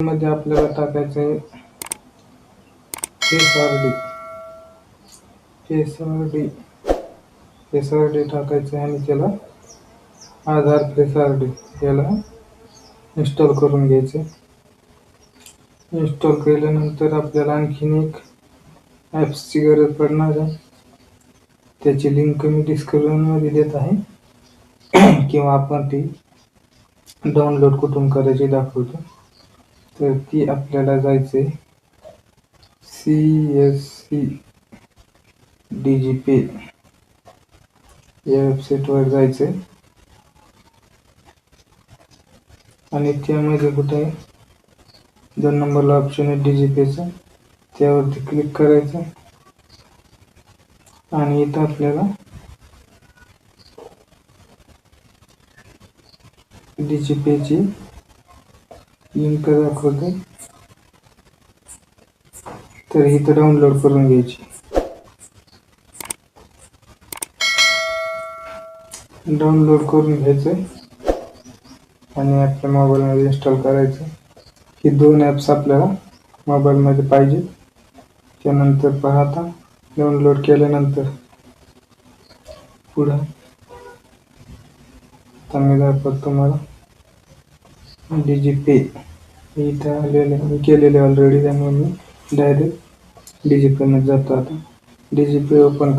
यामध्ये आपल्याला टाकायचं आहे फेस आर डी टाकायचं आहे आणि त्याला आधार फेस आर डी याला इन्स्टॉल करून घ्यायचे. इन्स्टॉल केल्यानंतर आपल्याला आणखीन एक ॲप्सची गरज पडणार आहे. त्याची लिंक मी डिस्क्रिप्शनमध्ये देत आहे किंवा आपण ती डाउनलोड कुठून करायची दाखवतो. तर ती आपल्याला जायचे CSC DigiPay या वेबसाईटवर जायचे आणि त्यामध्ये कुठे 2 नंबरला ऑप्शन आहे DigiPayचा, त्यावरती क्लिक करायचं आणि इथं आपल्याला DigiPayची लिंक दाखवते, तर इथं डाउनलोड करून घ्यायची. डाउनलोड करून घ्यायचं आणि आपल्या मोबाईलमध्ये इन्स्टॉल करायचं. ही 2 ॲप्स आपल्याला मोबाईलमध्ये पाहिजेत. त्यानंतर पाहता डाउनलोड केल्यानंतर पुढं आता मी दाखवतो तुम्हाला DigiPay इथं आलेले मी केलेले ऑलरेडी, त्यामुळे मी डायरेक्ट DigiPayमध्ये जातो. आता DigiPay ओपन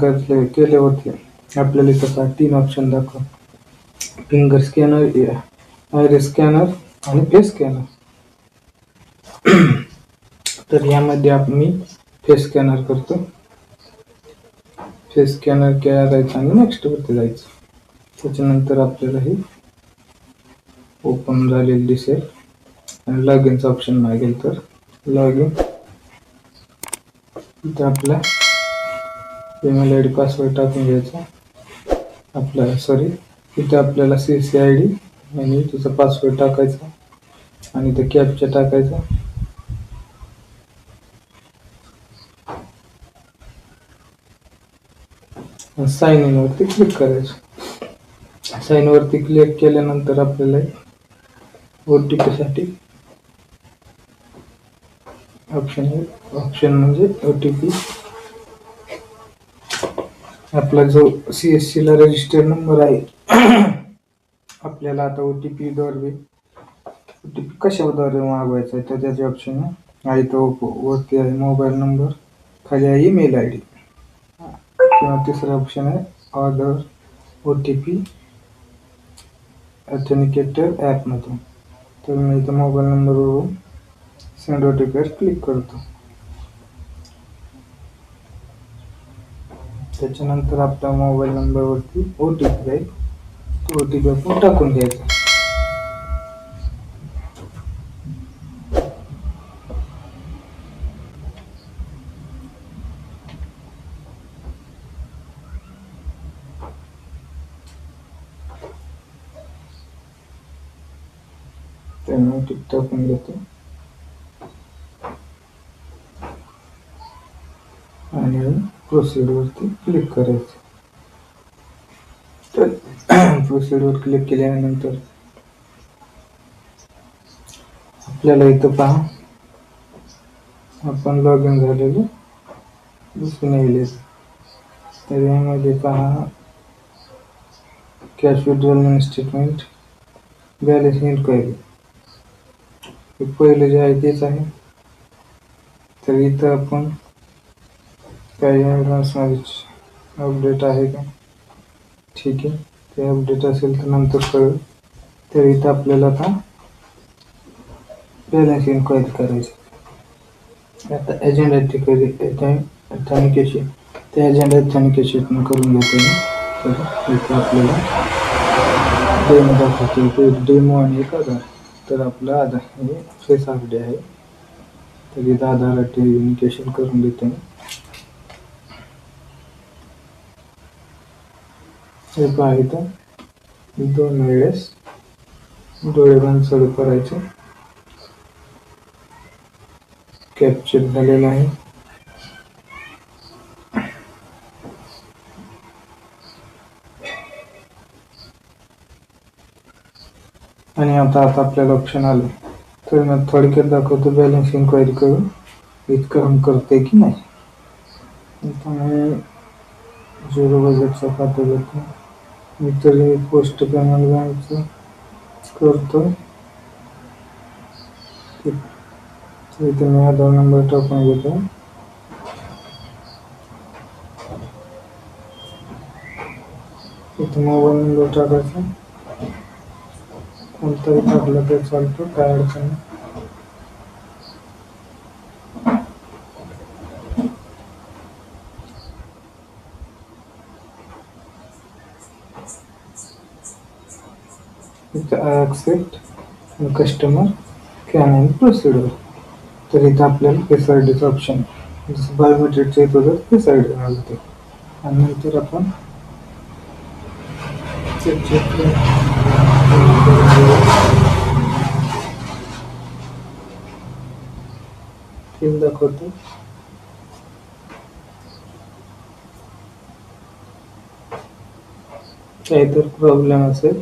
केल्यावरती आपल्याला इथं 3 ऑप्शन दाखवा, फिंगर स्कॅनर, आयरिस स्कॅनर आणि फेस स्कॅनर. तर यामध्ये मी फेस स्कॅनर करतो. फेस स्कॅनर करायचं आणि नेक्स्ट वरती जायचं. त्याच्यानंतर आपल्याला हे ओपन झालेलं दिसेल आणि लॉग इनचं ऑप्शन मागेल, तर लॉग इन इथं आपला ईमेल आय डी पासवर्ड टाकून घ्यायचा. इथं आपल्याला CC ID आणि तुझा पासवर्ड टाकायचा आणि इथं कॅप्चा टाकायचा. साइन इन वरती क्लिक करायचं. साइन वरती क्लिक केल्यानंतर आपल्याला OTP साठी ऑप्शन म्हणजे OTP आपला जो CSC ला रजिस्टर्ड नंबर आहे आपल्याला आता OTP कशाद्वारे मागवायचा आहे तर त्याचे ऑप्शन आहे. तो वरती आहे मोबाईल नंबर, खाली आहे ईमेल ID किंवा तिसरा ऑप्शन आहे ऑर्डर OTP ऑथेंटिकेटर ॲपमधून. तर मी इथं मोबाईल नंबरवरून सेंड OTP वर क्लिक करतो. त्याच्यानंतर आपल्या मोबाईल नंबरवरती OTP जाईल, तो OTP आपण टाकून घ्यायचा. त्यामुळे OTP टाकून घेतो आणि प्रोसीड वरती क्लिक करायचं. तर प्रोसीड वर क्लिक केल्यानंतर आपल्याला इथं पहा आपण लॉग इन झालेलं दिसून येईल. तर यामध्ये पहा cash withdrawal statement, balance enquiry, पहिले जे आहे तेच आहे. तर इथं आपण काही ॲडव्हान्स अपडेट आहे का, ठीक आहे, ते अपडेट असेल तर नंतर कळेल. तर इथं आपल्याला आता बॅलन्स इन्क्वायरी करायची. आता एजंट ऑथेंटिकेशन त्या एजंट ऑथेंटिकेशन करून घेतो. तर इथं आपल्याला डेमो दाखवतो, डेमो आणि एक आधार. तर आपलं आधार हे फेस ID आहे, तर इथं आधार ऑथेंटिकेशन करून घेतो. हे पहा इथं 2 वेळेस डोळे बंद चालू करायचे, कॅप्चर झालेला आहे. आणि आता आपल्याला ऑप्शन आलं तर मग थोडक्यात दाखवतो बॅलन्स इन्क्वायरी करून इतकं काम करते की नाही. आता मी 0 बजेटचं खातं घेतो. इतर पोस्ट पेमेंट बँकचं करतो. इथे मी आधार नंबर टाकून घेतो. इथे मोबाईल नंबर टाकायचा, कोणताही टाकला तर चालतो, काय अडचण नाही. इथं I accept customer can and procedure. तर इथं आपल्याला फेस आय डीचं ऑप्शन जसं बायोमेट्रिकचं येत होतं फेस आय डी आलं ते. आणि नंतर आपण पिन दाखवतो. काही तर प्रॉब्लेम असेल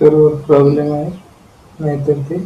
सर्व प्रॉब्लेम आहे, नाहीतर ते